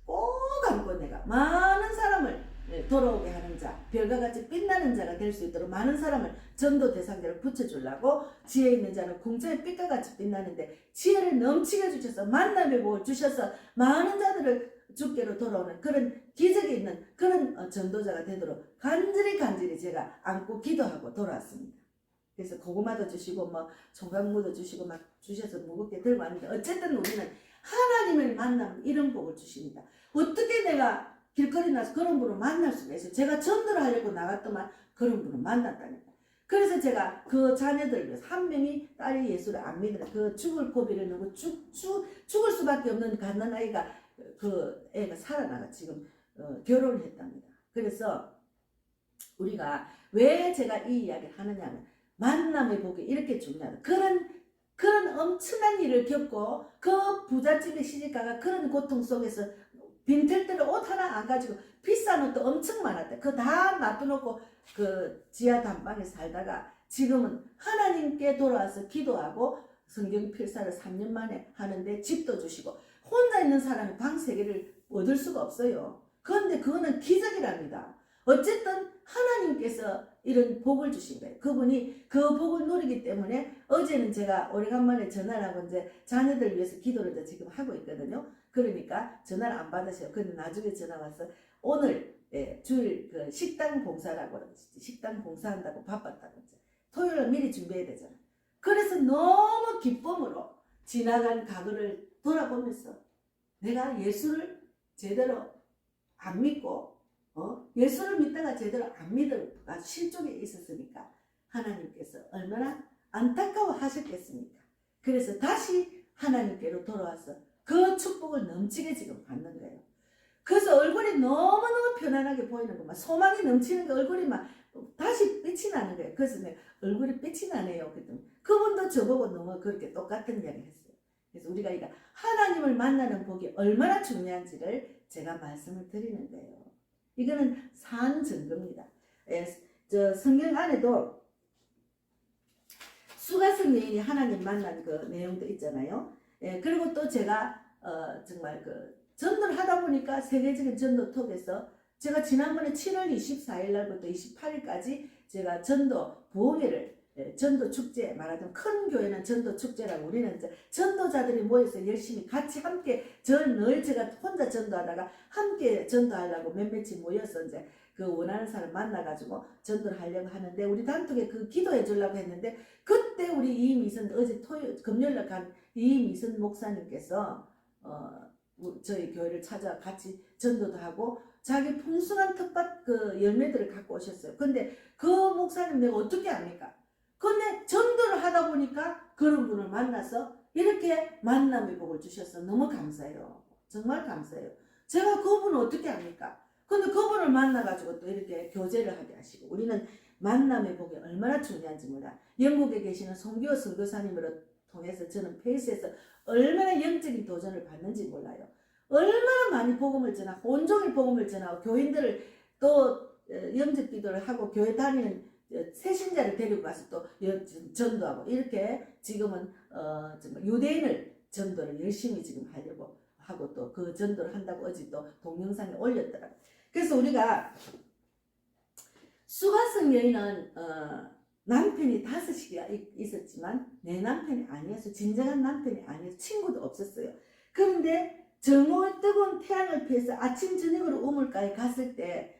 꼭 안고 내가 많은 사람을 돌아오게 하는 자, 별과 같이 빛나는 자가 될 수 있도록 많은 사람을 전도 대상자를 붙여주려고 지혜 있는 자는 궁창의 빛과 같이 빛나는데 지혜를 넘치게 주셔서 만남의 복을 주셔서 많은 자들을 주께로 돌아오는 그런 기적이 있는 그런 전도자가 되도록 간절히 제가 안고 기도하고 돌아왔습니다. 그래서 고구마도 주시고 뭐 총각무도 주시고 막 주셔서 무겁게 들고 왔는데 어쨌든 우리는 하나님을 만나면 이런 복을 주십니다. 어떻게 내가 길거리 나서 그런 분을 만날 수가 있어요. 제가 전도를 하려고 나갔더만 그런 분을 만났다니까. 그래서 제가 그 자녀들 위해서 한 명이 딸이 예수를 안 믿는 그 죽을 고비를 넘고 죽을 수밖에 없는 갓난아이가 그 애가 살아나가 지금 결혼을 했답니다. 그래서 우리가 왜 제가 이 이야기를 하느냐면 만남의 복이 이렇게 중요하다. 그런 엄청난 일을 겪고 그 부잣집의 시집가가 그런 고통 속에서 빈털터리 옷 하나 안 가지고 비싼 옷도 엄청 많았대. 그거 다 놔둬놓고 그 지하 단방에 살다가 지금은 하나님께 돌아와서 기도하고 성경 필사를 3년 만에 하는데 집도 주시고 혼자 있는 사람이 방 3개를 얻을 수가 없어요. 그런데 그거는 기적이랍니다. 어쨌든 하나님께서 이런 복을 주신 거예요. 그분이 그 복을 누리기 때문에 어제는 제가 오래간만에 전화를 하고 이제 자녀들 위해서 기도를 이제 지금 하고 있거든요. 그러니까 전화를 안 받으셔요. 근데 나중에 전화 와서 오늘 주일 그 식당 봉사라고 식당 봉사한다고 바빴다고 이제 토요일에 미리 준비해야 되잖아. 그래서 너무 기쁨으로 지나간 과거를 돌아보면서 내가 예수를 제대로 안 믿고 예수를 믿다가 제대로 안 믿어가 실족에 있었으니까 하나님께서 얼마나 안타까워 하셨겠습니까? 그래서 다시 하나님께로 돌아와서 그 축복을 넘치게 지금 받는 거예요. 그래서 얼굴이 너무너무 편안하게 보이는 것만 소망이 넘치는 게 얼굴이 막 다시 빛이 나는 거예요. 그래서 내가 얼굴이 빛이 나네요. 그랬더니 그분도 저보고 너무 그렇게 똑같은 이야기를 했어요. 그래서 우리가 이거 하나님을 만나는 복이 얼마나 중요한지를 제가 말씀을 드리는 거예요. 이거는 산 증거입니다. 저 성경 안에도 수가성 여인이 하나님 만난 그 내용도 있잖아요. 그리고 또 제가 정말 그 전도를 하다 보니까 세계적인 전도톡에서 제가 지난번에 7월 24일 날부터 28일까지 제가 전도 부흥회를 전도 축제, 말하자면 큰 교회는 전도 축제라고, 우리는 이제 전도자들이 모여서 열심히 같이 함께 늘 제가 혼자 전도하다가 함께 전도하려고 몇몇이 모여서 이제 그 원하는 사람 만나가지고 전도를 하려고 하는데, 우리 단톡에 그 기도해 주려고 했는데, 그때 우리 이미선, 어제 금요일날 간 이미선 목사님께서 저희 교회를 찾아 같이 전도도 하고 자기 풍성한 텃밭 그 열매들을 갖고 오셨어요. 근데 그 목사님 내가 어떻게 합니까? 근데 전도를 하다 보니까 그런 분을 만나서 이렇게 만남의 복을 주셔서 너무 감사해요. 정말 감사해요. 제가 그분을 어떻게 합니까? 근데 그분을 만나가지고 또 이렇게 교제를 하게 하시고, 우리는 만남의 복이 얼마나 중요한지 몰라. 영국에 계시는 송기호 선교사님으로 통해서 저는 페이스에서 얼마나 영적인 도전을 받는지 몰라요. 얼마나 많이 복음을 전하고 온종일 복음을 전하고 교인들을 또 영접 기도를 하고 교회 다니는 새신자를 데리고 가서 또 전도하고, 이렇게 지금은 정말 유대인을 전도를 열심히 지금 하려고 하고 또 그 전도를 한다고 어제 또 동영상에 올렸더라고요. 그래서 우리가 수가성 여인은 남편이 5이나 있었지만 내 남편이 아니었어요. 진정한 남편이 아니었어요. 친구도 없었어요. 그런데 정오의 뜨거운 태양을 피해서 아침 저녁으로 우물가에 갔을 때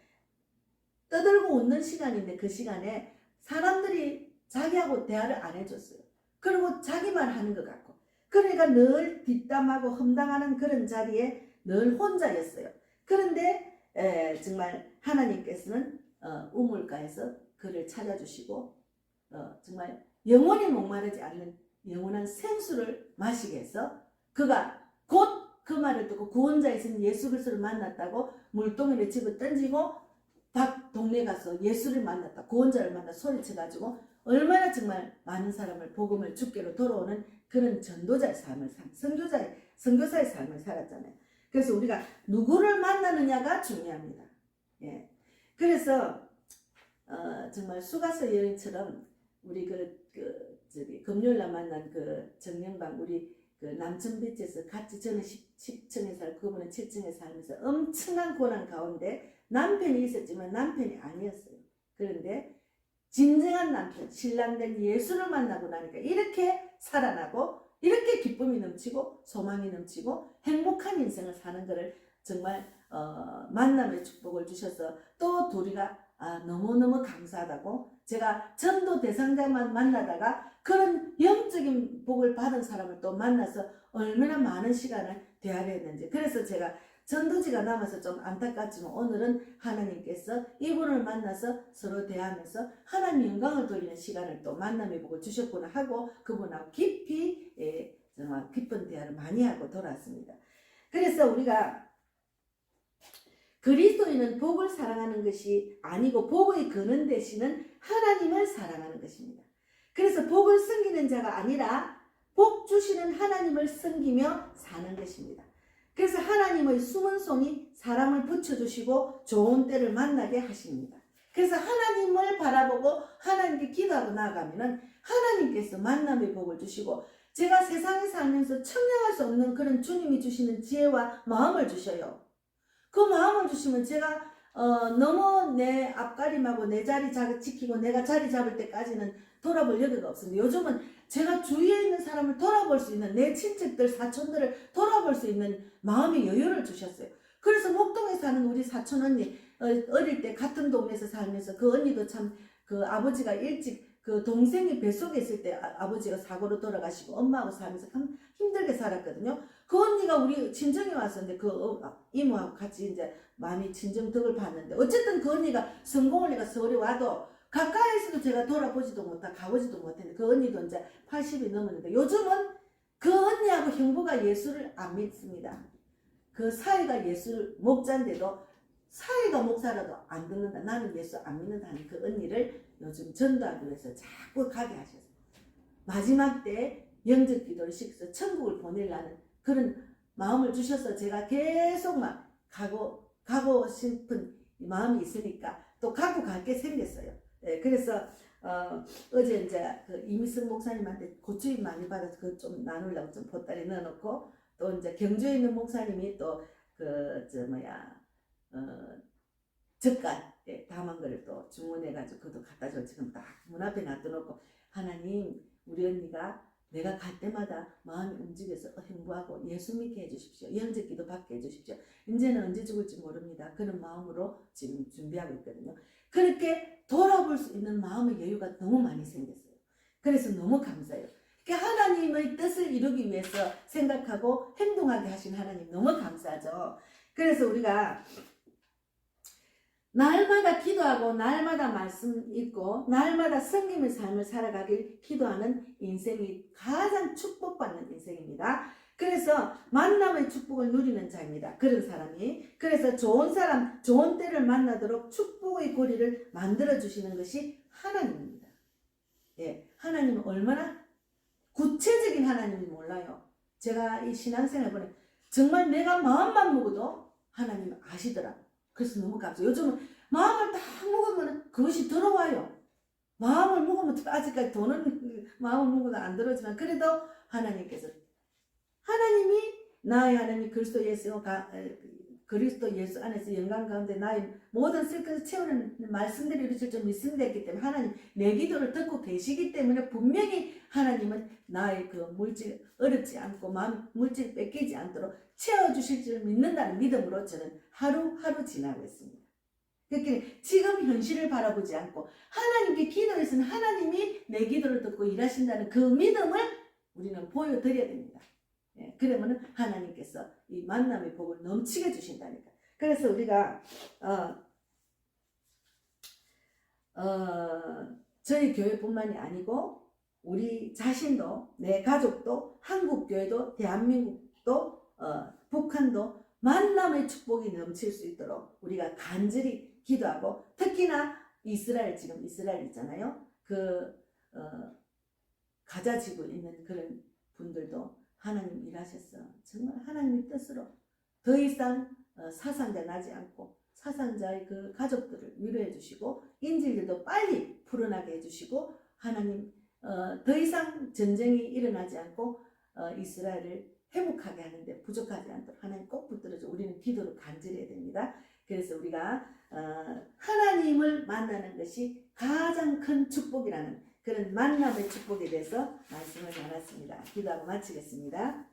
떠들고 웃는 시간인데, 그 시간에 사람들이 자기하고 대화를 안 해줬어요. 그리고 자기만 하는 것 같고, 그러니까 늘 뒷담하고 험담하는 그런 자리에 늘 혼자였어요. 그런데 정말 하나님께서는 우물가에서 그를 찾아주시고 정말 영원히 목마르지 않는 영원한 생수를 마시게 해서, 그가 곧 그 말을 듣고 구원자에 있는 예수 그리스도를 만났다고 물동이를 집어 던지고 밖 동네 가서 예수를 만났다, 구원자를 만나 소리쳐가지고 얼마나 정말 많은 사람을 복음을 주께로 돌아오는 그런 전도자의 삶을 선교사의 삶을 살았잖아요. 그래서 우리가 누구를 만나느냐가 중요합니다. 예. 그래서 정말 수가서 여인처럼 우리 금요일날 만난 그 정영방, 우리 그 남천빛에서 같이, 저는 10층에 살고 그분은 7층에 살면서 엄청난 고난 가운데 남편이 있었지만 남편이 아니었어요. 그런데 진정한 남편, 신랑된 예수를 만나고 나니까 이렇게 살아나고 이렇게 기쁨이 넘치고 소망이 넘치고 행복한 인생을 사는 것을 정말 만남의 축복을 주셔서 또 둘이가 너무너무 감사하다고, 제가 전도 대상자만 만나다가 그런 영적인 복을 받은 사람을 또 만나서 얼마나 많은 시간을 대화를 했는지, 그래서 제가 전도지가 남아서 좀 안타깝지만 오늘은 하나님께서 이분을 만나서 서로 대하면서 하나님 영광을 돌리는 시간을 또 만남의 복을 주셨구나 하고 그분하고 깊이 정말 깊은 대화를 많이 하고 돌아왔습니다. 그래서 우리가 그리스도인은 복을 사랑하는 것이 아니고 복의 근원 되시는 하나님을 사랑하는 것입니다. 그래서 복을 섬기는 자가 아니라 복 주시는 하나님을 섬기며 사는 것입니다. 그래서 하나님의 숨은 손이 사람을 붙여주시고 좋은 때를 만나게 하십니다. 그래서 하나님을 바라보고 하나님께 기도하고 나아가면 하나님께서 만남의 복을 주시고, 제가 세상에 살면서 청량할 수 없는 그런 주님이 주시는 지혜와 마음을 주셔요. 그 마음을 주시면 제가 너무 내 앞가림하고 내 자리 지키고 내가 자리 잡을 때까지는 돌아볼 여유가 없습니다. 요즘은 제가 주위에 있는 사람을 돌아볼 수 있는, 내 친척들, 사촌들을 돌아볼 수 있는 마음의 여유를 주셨어요. 그래서 목동에 사는 우리 사촌 언니, 어릴 때 같은 동네에서 살면서 그 언니도 참 그 아버지가 일찍 그 동생이 뱃속에 있을 때 아버지가 사고로 돌아가시고 엄마하고 살면서 참 힘들게 살았거든요. 그 언니가 우리 친정에 왔었는데 그 이모하고 같이 이제 많이 친정 덕을 봤는데, 어쨌든 그 언니가 성공을 해가 서울에 와도 가까이에서도 제가 돌아보지도 못하고 가보지도 못했는데, 그 언니도 이제 80이 넘었는데 요즘은 그 언니하고 형부가 예수를 안 믿습니다. 그 사이가 예수 목자인데도 사이가 목사라도 안 듣는다, 나는 예수 안 믿는다 하는 그 언니를 요즘 전도하기 위해서 자꾸 가게 하셨어요. 마지막 때 영접 기도를 시켜서 천국을 보내려는 그런 마음을 주셔서 제가 계속 막 가고 싶은 마음이 있으니까 또 가고 갈 게 생겼어요. 네, 그래서 어제 이제 그 이미승 목사님한테 고추잎 많이 받아서 그거 좀 나누려고 좀 보따리 넣어놓고, 또 이제 경주에 있는 목사님이 또 젓갈 담은 거를 또 주문해가지고 그것도 갖다 줘. 지금 딱 문 앞에 놔둬놓고 하나님 우리 언니가 내가 갈 때마다 마음이 움직여서 행복하고 예수 믿게 해주십시오. 영접기도 받게 해주십시오. 이제는 언제 죽을지 모릅니다. 그런 마음으로 지금 준비하고 있거든요. 그렇게 돌아볼 수 있는 마음의 여유가 너무 많이 생겼어요. 그래서 너무 감사해요. 하나님의 뜻을 이루기 위해서 생각하고 행동하게 하신 하나님 너무 감사하죠. 그래서 우리가 날마다 기도하고 날마다 말씀 읽고 날마다 성김의 삶을 살아가길 기도하는 인생이 가장 축복받는 인생입니다. 그래서 만남의 축복을 누리는 자입니다. 그런 사람이. 그래서 좋은 사람, 좋은 때를 만나도록 축복의 고리를 만들어주시는 것이 하나님입니다. 예, 하나님은 얼마나 구체적인 하나님이 몰라요. 제가 이 신앙생활 보내 정말 내가 마음만 먹어도 하나님은 아시더라. 그래서 너무 감사해요. 요즘은 마음을 딱 먹으면 그것이 들어와요. 마음을 먹으면 아직까지 돈은 마음을 먹어도 안 들어오지만 그래도 하나님께서 하나님이 나의 하나님 그리스도 예수 안에서 영광 가운데 나의 모든 슬픔을 채우는 말씀들이 이루어질 줄 믿습니다했기 때문에 하나님 내 기도를 듣고 계시기 때문에 분명히 하나님은 나의 그 물질 어렵지 않고 마음 물질 뺏기지 않도록 채워주실 줄 믿는다는 믿음으로 저는 하루하루 지나고 있습니다. 그렇게 지금 현실을 바라보지 않고 하나님께 기도해서는 하나님이 내 기도를 듣고 일하신다는 그 믿음을 우리는 보여드려야 됩니다. 예, 그러면 하나님께서 이 만남의 복을 넘치게 주신다니까. 그래서 우리가 저희 교회뿐만이 아니고 우리 자신도 내 가족도 한국교회도 대한민국도 북한도 만남의 축복이 넘칠 수 있도록 우리가 간절히 기도하고 특히나 이스라엘 지금 이스라엘 있잖아요. 가자 지구에 있는 그런 분들도 하나님 일하셨어. 정말 하나님의 뜻으로 더 이상 사상자 나지 않고 사상자의 그 가족들을 위로해 주시고 인질들도 빨리 풀어나게 해주시고 하나님 더 이상 전쟁이 일어나지 않고 이스라엘을 회복하게 하는데 부족하지 않도록 하나님 꼭 붙들어줘. 우리는 기도로 간절해야 됩니다. 그래서 우리가 하나님을 만나는 것이 가장 큰 축복이라는 그런 만남의 축복에 대해서 말씀을 나눴습니다. 기도하고 마치겠습니다.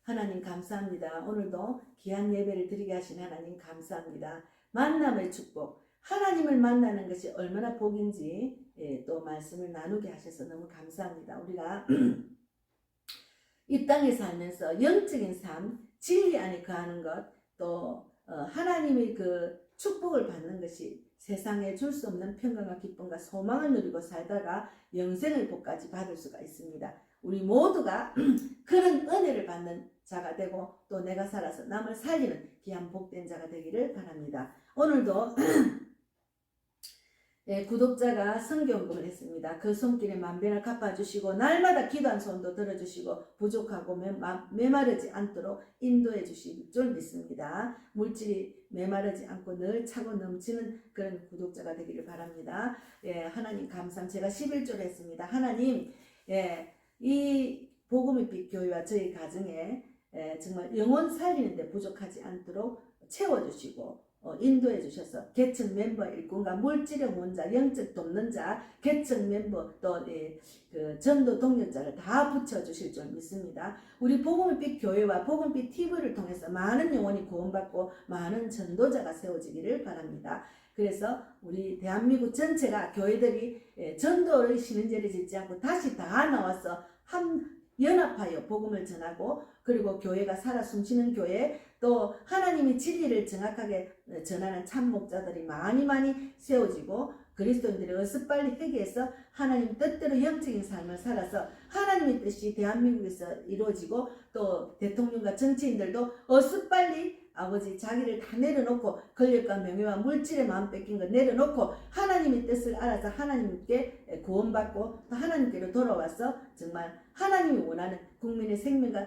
하나님 감사합니다. 오늘도 귀한 예배를 드리게 하신 하나님 감사합니다. 만남의 축복, 하나님을 만나는 것이 얼마나 복인지 또 말씀을 나누게 하셔서 너무 감사합니다. 우리가 이 땅에 살면서 영적인 삶, 진리 안에 거하는 것, 또 하나님의 그 축복을 받는 것이 세상에 줄 수 없는 평강과 기쁨과 소망을 누리고 살다가 영생의 복까지 받을 수가 있습니다. 우리 모두가 그런 은혜를 받는 자가 되고 또 내가 살아서 남을 살리는 귀한 복된 자가 되기를 바랍니다. 오늘도 구독자가 선교헌금을 했습니다. 그 손길에 만배를 갚아주시고 날마다 기도한 손도 들어주시고 부족하고 메마르지 않도록 인도해 주실 줄 믿습니다. 물질이 메마르지 않고 늘 차고 넘치는 그런 구독자가 되기를 바랍니다. 하나님 감사합니다. 제가 11조를 했습니다. 하나님 이 복음의 빛 교회와 저희 가정에 정말 영혼 살리는데 부족하지 않도록 채워주시고 인도해 주셔서 개척 멤버 일꾼과 물질의 원자, 영적 돕는 자, 개척 멤버 또 그 전도 동력자를 다 붙여주실 줄 믿습니다. 우리 복음의 빛 교회와 복음빛 TV를 통해서 많은 영혼이 구원받고 많은 전도자가 세워지기를 바랍니다. 그래서 우리 대한민국 전체가 교회들이 전도를 신은죄를 짓지 않고 다시 다 나와서 연합하여 복음을 전하고 그리고 교회가 살아 숨쉬는 교회 또 하나님의 진리를 정확하게 전하는 참목자들이 많이 세워지고 그리스도인들이 어서 빨리 회개해서 하나님 뜻대로 영적인 삶을 살아서 하나님의 뜻이 대한민국에서 이루어지고 또 대통령과 정치인들도 어서 빨리 아버지 자기를 다 내려놓고 권력과 명예와 물질의 마음 뺏긴 거 내려놓고 하나님의 뜻을 알아서 하나님께 구원받고 또 하나님께로 돌아와서 정말 하나님이 원하는 국민의 생명과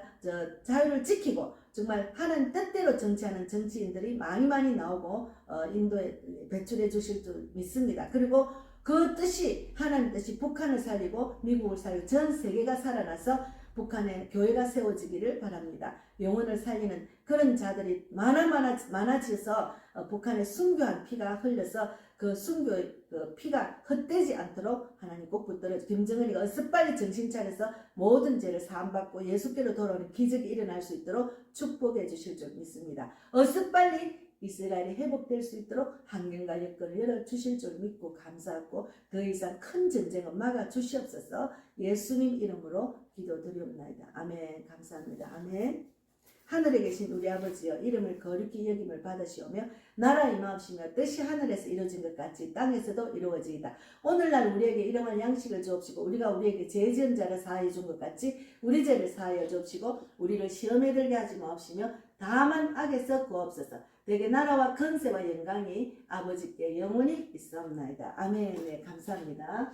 자유를 지키고 정말 하나님 뜻대로 정치하는 정치인들이 많이 나오고 인도에 배출해 주실 줄 믿습니다. 그리고 그 뜻이 하나님 뜻이 북한을 살리고 미국을 살리고 전 세계가 살아나서 북한에 교회가 세워지기를 바랍니다. 영혼을 살리는 그런 자들이 많아져서 북한에 순교한 피가 흘려서 그 순교의 그 피가 헛되지 않도록 하나님 꼭 붙들어 김정은이가 어서 빨리 정신 차려서 모든 죄를 사함받고 예수께로 돌아오는 기적이 일어날 수 있도록 축복해 주실 줄 믿습니다. 어서 빨리 이스라엘이 회복될 수 있도록 환경과 여건을 열어주실 줄 믿고 감사하고 더 이상 큰 전쟁은 막아주시옵소서. 예수님 이름으로 기도드리옵나이다. 아멘. 감사합니다. 아멘. 하늘에 계신 우리 아버지여, 이름을 거룩히 여김을 받으시오며 나라 임하옵시며 뜻이 하늘에서 이루어진 것 같이 땅에서도 이루어지이다. 오늘날 우리에게 일용할 양식을 주옵시고 우리가 우리에게 죄 지은 자를 사하여 준 것 같이 우리 죄를 사하여 주옵시고 우리를 시험에 들게 하지 마옵시며 다만 악에서 구하옵소서. 되게 나라와 권세와 영광이 아버지께 영원히 있사옵나이다. 아멘. 네, 감사합니다.